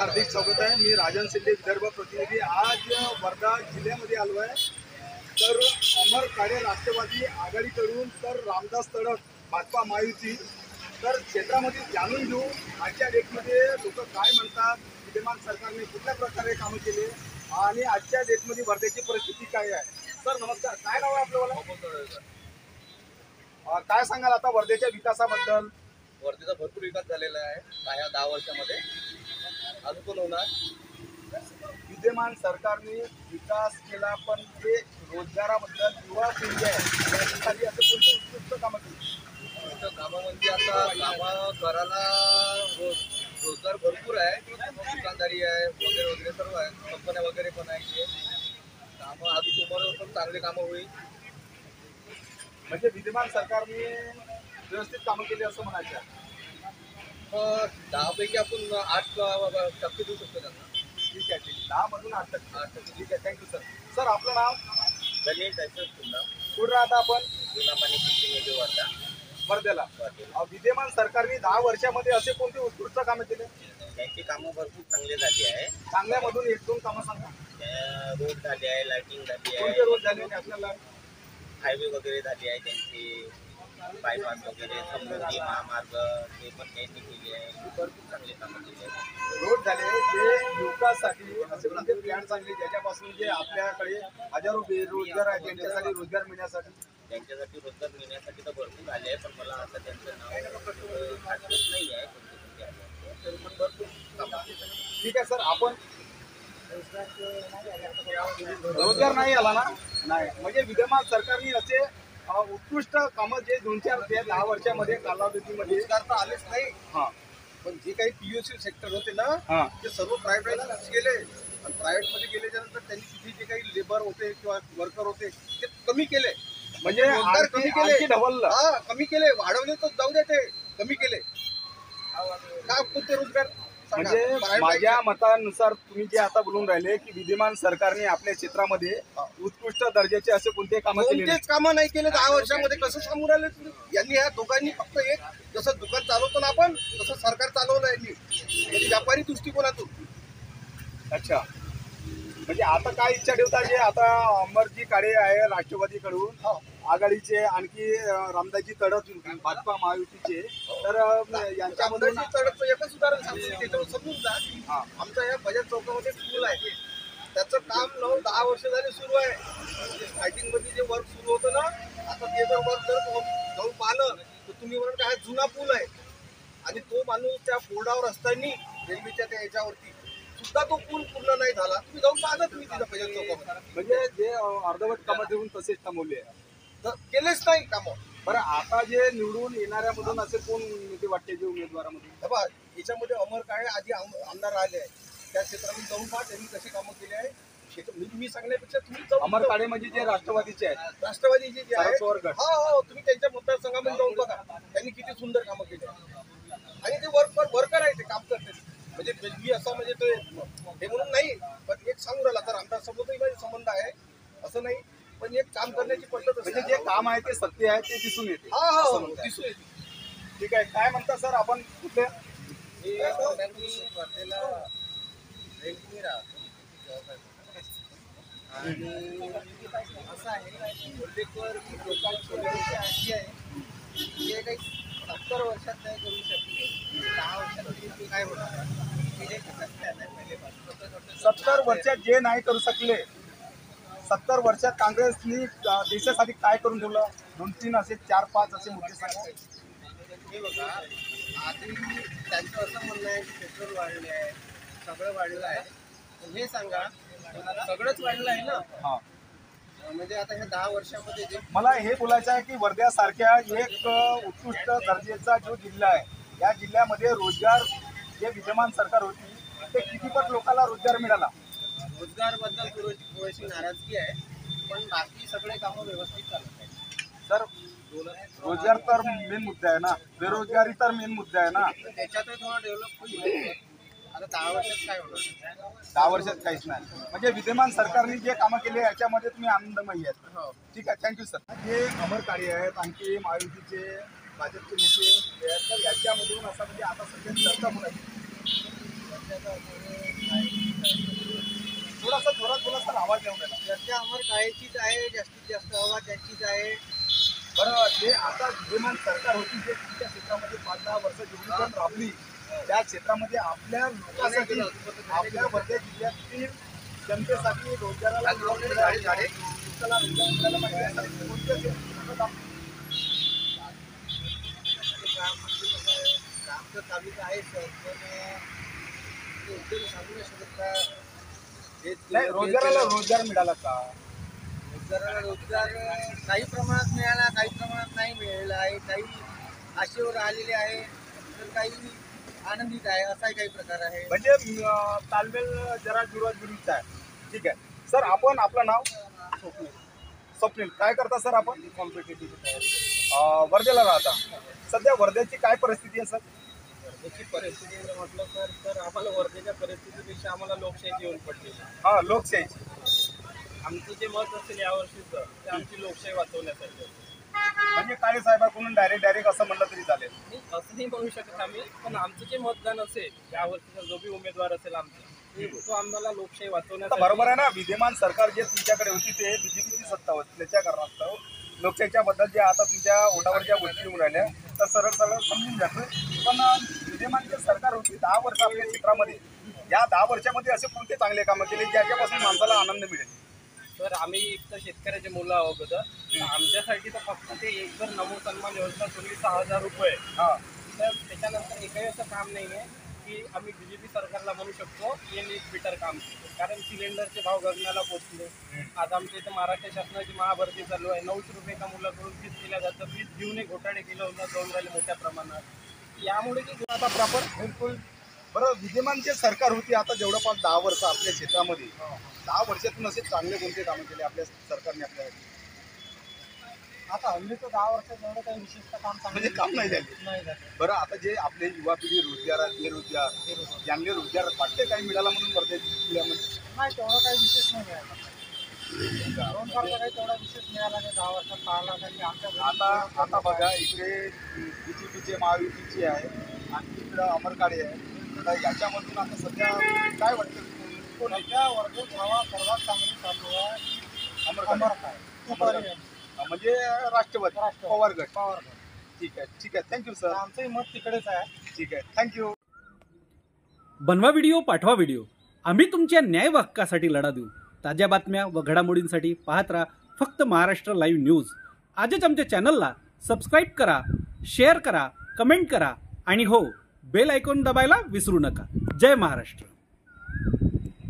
हार्दिक स्वागत आहे। मी राजन शिंदे, विदर्भ प्रतिनिधी। आज वर्धा जिल्ह्यामध्ये आलो आहे। तर अमर काळे राष्ट्रवादी आघाडीकडून तर रामदास तडस भाजपा महायुती, तर क्षेत्रामध्ये जाणून घेऊ आजच्या डेटमध्ये लोक काय म्हणतात, विद्यमान सरकारने कुठल्या प्रकारे कामं केले आणि आजच्या डेटमध्ये वर्धेची परिस्थिती काय आहे। सर नमस्कार, काय नाव आहे आपलं? काय सांगाल आता वर्धेच्या विकासाबद्दल? वर्धेचा भरपूर विकास झालेला आहे ह्या 10 वर्षामध्ये, अजून पण होणार। विद्यमान सरकारने विकास केला, पण ते रोजगाराबद्दल युवा पिढी आहे त्यासाठी असं कोणते उत्कृष्ट कामं केली? कामं म्हणजे आता कामं करायला रोजगार भरपूर आहे, दुकानदारी आहे वगैरे वगैरे सर्व आहे, कंपन्या वगैरे पण आहे। कामं अजून समोर पण चांगले कामं होईल। म्हणजे विद्यमान सरकारने व्यवस्थित कामं केली असं म्हणायचं आहे। 10 पैकी आपण 8% देऊ शकतो त्यांना। ठीक आहे, ठीक, 10 मधून 8%। ठीक आहे, थँक्यू सर। सर आपलं नाव? गणेश जायचं पुन्हा कुठं राहता आपण? जुना पाणी पिंपरी वर्धा वर्धेला। विद्यमान सरकारने 10 वर्षामध्ये असे कोणते उत्कृष्ट कामं केले? त्यांची कामं भरपूर चांगली झाली आहे। चांगल्यामधून एक दोन कामं सांगा। रोड झाली आहे, लाईटिंग झाली आहे, कोणते रोड झाले आपल्याला? हायवे वगैरे झाली आहे त्यांची, बायपास वगैरे, समृद्धी महामार्ग ते पण त्यांनी केली आहे। भरपूर चांगली कामं केली आहे। रोड झाले जे युवकासाठी असे कोणते प्लॅन चांगले ज्याच्यापासून जे आपल्याकडे हजारो बेरोजगार आहेत त्यांच्यासाठी रोजगार मिळण्यासाठी? त्यांच्यासाठी रोजगार मिळण्यासाठी तर भरपूर आले आहे, पण मला आता त्यांचं नाव आठवत नाही आहे कोणते आले, तर पण भरपूर कामं। ठीक आहे सर, आपण रोजगार नाही आला ना? नाही, म्हणजे विद्यमान सरकारने असे उत्कृष्ट कामं जे 2-4-10 वर्षामध्ये कालावधीमध्ये रोजगार तर आलेच नाही। हा, पण जे काही पीओसी सेक्टर होते ना ते सर्व प्रायव्हेट गेले, आणि प्रायव्हेट मध्ये गेल्याच्यानंतर त्यांनी तिथे जे काही लेबर होते किंवा वर्कर होते ते कमी केले, म्हणजे रोजगार कमी केले, डबल कमी केले, वाढवले तर जाऊ दे, ते कमी केले। काय कोणते रोजगार? म्हणजे माझ्या मतानुसार तुम्ही जे आता बोलून राहिले की विद्यमान सरकारने आपल्या क्षेत्रामध्ये उत्कृष्ट दर्जाचे असे कोणते कामं केले? कोणतेच कामं नाही केले 10 वर्षामध्ये। कसं सांगू राहिले तुम्ही? यांनी ह्या दोघांनी फक्त एक, जसं दुकान चालवतो ना आपण तसं सरकार चालवलं यांनी, म्हणजे व्यापारी दृष्टिकोनातून। अच्छा, म्हणजे आता काय इच्छा ठेवता जे आता अमरजी काळे आहे राष्ट्रवादीकडून आघाडीचे, आणखी रामदासजी तडस भाजपा महायुतीचे, तर यांच्यामधून तडसचं एकच उदाहरण सांगतो, त्याच्यावर समजून जा। आमच्या या बजाज चौकामध्ये पूल आहे, त्याचं काम 9-10 वर्ष झाले सुरू आहे। स्टार्टिंग मध्ये जे वर्क सुरू होतं ना, आता ते जर वर्क जर जाऊन पाहिलं तर तुम्ही म्हणून काय जुना पूल आहे, आणि तो माणूस त्या बोर्डावर असताना रेल्वेच्या त्या याच्यावरती सुद्धा तो पूल पूर्ण नाही झाला। तुम्ही जाऊन पाहिलं तुम्ही तिथं बजाज चौकामध्ये, म्हणजे जे अर्धवट कामं देऊन तसेच थांबवले आहे, तर केलेच नाही कामं। बरं आता जे निवडून येणाऱ्यामधून असे कोण नेते वाटते जे उमेदवारामध्ये? बघा, याच्यामध्ये अमर काळे आधी आमदार आले आहे, त्या क्षेत्रामध्ये जाऊन पहा त्यांनी कशी कामं केली आहे। मी सांगण्यापेक्षा तुम्ही जाऊन, अमर काळे म्हणजे जे राष्ट्रवादीचे आहेत, राष्ट्रवादीचे जे आहे, हो, तुम्ही त्यांच्या मतदारसंघामध्ये जाऊन बघा, त्यांनी किती सुंदर कामं केली आहे, आणि ते वर्कर आहे, ते काम करते। म्हणजे मी असं म्हणजे ते हे म्हणून नाही, पण एक सांगू राहिला तर आमदार सोबतही माझे संबंध आहे असं नाही, पण एक काम करण्याची पद्धत असते, म्हणजे जे काम आहे ते सत्य आहे ते दिसून येते। दिसून येते। ठीक आहे, काय म्हणता सर आपण कुठले? वर्धेला रेंटनी राहतो, आणि असं आहे बोल्लेकर लोकांची अशी आहे जे काही 70 वर्षात नाही करू शकले, 10 वर्षात काय होणार? 70 वर्षात जे नाही करू शकले, 70 वर्षात काँग्रेसनी देशासाठी काय करून ठेवलं? 2-3 असे 4-5 असे मुद्दे सांगा। हे बघा, आधी त्यांचं असं म्हणणं आहे की पेट्रोल वाढले आहे, सगळं वाढलं आहे, हे सांगा सगळंच वाढलं आहे ना? हा, म्हणजे आता ह्या 10 वर्षामध्ये जे मला हे बोलायचं आहे की वर्ध्यासारख्या एक उत्कृष्ट दर्जाचा जो जिल्हा आहे, या जिल्ह्यामध्ये रोजगार जे विद्यमान सरकार होती ते कितीपट लोकांना रोजगार मिळाला? रोजगारबद्दल थोडीशी नाराजगी आहे, पण बाकी सगळे कामं व्यवस्थित चालत आहेत। सर रोजगार तर मेन मुद्दा आहे ना, बेरोजगारी तर मेन मुद्दा आहे ना, त्याच्यातही थोडं डेव्हलप होईल। आता 10 वर्षात काय होणार? 10 वर्षात काहीच नाही, म्हणजे विद्यमान सरकारने जे कामं केले याच्यामध्ये तुम्ही आनंदमयी आहेत। ठीक आहे, थँक्यू सर। हे अमर काळे आहेत, आणखी महायुतीचे भाजपचे नेते आहेत, तर याच्यामधून असं म्हणजे आता सध्या चर्चा होत आहे थोडासा जोरात बोला सर, आवाज येऊन राहिला. चर्चा अमर काळेचीच आहे, जास्तीत जास्त हवा त्यांचीच आहे. बरं, जे आता विद्यमान सरकार होती, जे तुमच्या क्षेत्रामध्ये 5-10 वर्ष जेवढी पण राबली, त्या क्षेत्रामध्ये आपल्या लोकांसाठी, आपल्या वर्धा जिल्ह्यातील जनतेसाठी रोजगाराला मिळालेलं आहे. त्याला रोजगार मिळायला पाहिजे यासाठी कोणत्या क्षेत्रात काम? काम तर चालूच आहे सर, पण ते उद्योग सांगू नाही शकत का? नाही, रोजगाराला रोजगार मिळाला का? रोजगाराला रोजगार काही प्रमाणात मिळाला, काही प्रमाणात नाही मिळालेला आहे. काही आशेवर आलेले आहे, तर काही आनंदित आहे, असाही काही प्रकार आहे. म्हणजे तालमेल जरा जुळवाजुळवीचा आहे. ठीक आहे सर, आपण आपलं नाव? स्वप्नील. काय करता सर आपण? कॉम्पिटेटिव्ह तयारी. वर्धेला राहता. सध्या वर्ध्याची काय परिस्थिती आहे सर? वर्धेची परिस्थिती म्हटलं तर आम्हाला वर्धेच्या परिस्थितीपेक्षा आम्हाला लोकशाही येऊन पडली. हां, लोकशाहीची. आमचं जे मत असेल यावर्षीचं ते आमची लोकशाही वाचवण्यासाठी. म्हणजे काळे साहेबांकडून डायरेक्ट असं म्हणलं तरी चालेल. असं नाही म्हणू शकत आम्ही, पण आमचं जे मतदान असेल यावर्षीचा जो बी उमेदवार असेल आमचा, तो आम्हाला लोकशाही आता वाचवण्यासाठी. बरोबर आहे ना, विद्यमान सरकार जे तुमच्याकडे होती ते बीजेपीची सत्ता होती, त्याच्या कारणास्तव लोकशाहीच्या बद्दल जे आता तुमच्या ओटावर ज्या गोष्टी येऊन राहिल्या तर सरळ समजून जातं. पण विद्यमान जे सरकार होती 10 वर्ष आपल्या क्षेत्रामध्ये, या 10 वर्षामध्ये असे कोणते चांगले कामं केले ज्याच्यापासून माणसाला आनंद मिळेल? तर आम्ही एक तर शेतकऱ्याचे मुलं आहोत अगोदर, तर आमच्यासाठी तर फक्त ते एक जर नमो सन्मान योजना सोडली 6,000 रुपये, हां, तर त्याच्यानंतर एकही असं काम नाही आहे की आम्ही बीजेपी सरकारला म्हणू शकतो हे नीट मीटर काम केलं. कारण सिलेंडरचे भाव गगनाला पोचले. आज आमच्या इथं महाराष्ट्र शासनाची महाभरती चालू आहे. 900 रुपये एका मुलाकडून फीस केल्या जातं. फीस घेऊनही घोटाळे केलं होतं, जाऊन राहिले मोठ्या प्रमाणात. यामुळे की आता प्रॉपर बिलकुल. बरं, विद्यमान जे सरकार होती आता जवळपास 10 वर्ष आपल्या क्षेत्रामध्ये, 10 वर्षातून असे चांगले कोणते कामं केले आपल्या सरकारने आपल्यासाठी? आता हल्लीचं 10 वर्षात एवढं काही विशेषतः काम म्हणजे काम नाही झाले. नाही झालं. बरं, आता जे आपले युवा पिढी बेरोजगार ज्यांना रोजगार वाटते काही मिळाला म्हणून वर्धा जिल्ह्यामध्ये? नाही, तेवढं काही विशेष नाही मिळाला. 2 वर्ष काही तेवढा विशेष मिळाला नाही. 10 वर्षात पाहिला नाही आमच्या आता बघा, इकडे बीजेपीचे महायुतीचे आहे आणि इकडं अमर काळे आहे. तर याच्यामधून आता सध्या काय वाटतं? कोण सध्या वर्धेत हवा सर्वात चांगली चालू आहे. अमर काय म्हणजे राष्ट्रवादी पवार गट. पॉवर. ठीक आहे, थँक्यू सर. आमचंही मत तिकडेच आहे. ठीक आहे, थँक्यू. बनवा व्हिडिओ, पाठवा व्हिडिओ. आम्ही तुमच्या न्याय हक्कासाठी लढा देऊ. ताज्या बातम्या व घडामोडींसाठी पाहत राहा फक्त महाराष्ट्र लाईव्ह न्यूज. आजच आमच्या चॅनलला सबस्क्राईब करा, शेअर करा, कमेंट करा आणि हो, बेल आयकॉन दबायला विसरू नका. जय महाराष्ट्र.